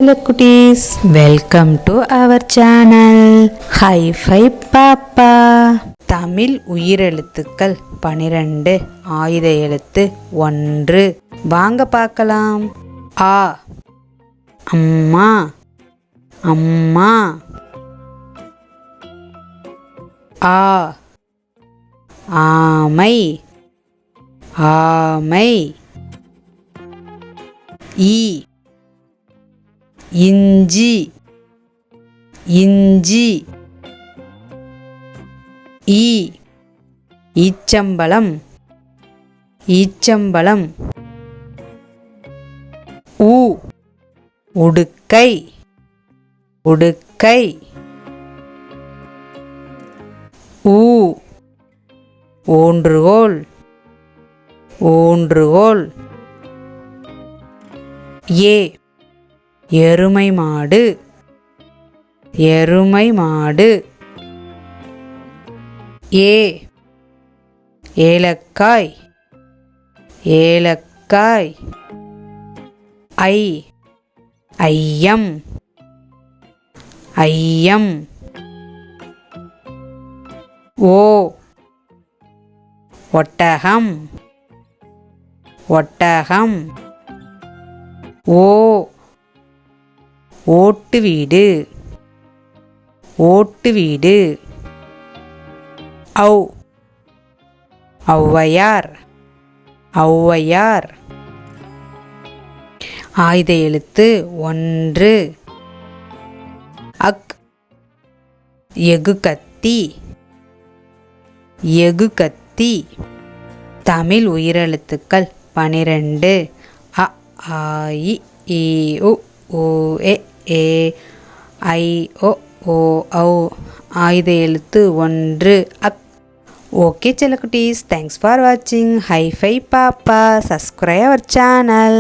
Hello cuties, welcome to our channel. Hi Fi Papa. Tamil உயிரெழுத்துக்கள் 12 ஆயுத எழுத்து 1. வாங்க பார்க்கலாம். ஆ அம்மா அம்மா. ஆ ஆமை ஆமை. ஈ இஞ்சி இஞ்சி. ஈ ஈச்சம்பழம் ஈச்சம்பழம். ஊ உடுக்கை உடுக்கை. ஊ ஊன்றுகோல் ஊன்றுகோல். ஏ எருமை மாடு எருமை மாடு. ஏ ஏலக்காய் ஏலக்காய். ஐ ஐயம் ஐயம். ஓ ஒட்டகம் ஒட்டகம். ஓ ஓட்டு வீடு ஓட்டு வீடு. ஔ ஔவையார் ஔவையார். ஆயுத எழுத்து 1. அக் எகுகத்தி எகுகத்தி. தமிழ் உயிரெழுத்துக்கள் 12. அ ஆ இ ஈ உ ஊ ஏ ஏ ஐ ஓ ஓ ஔ. ஆயுத எழுத்து 1 அக். ஓகே செல்லக்குட்டீஸ், தேங்க்ஸ் ஃபார் வாட்சிங். Hi Fi Papa. Subscribe our channel.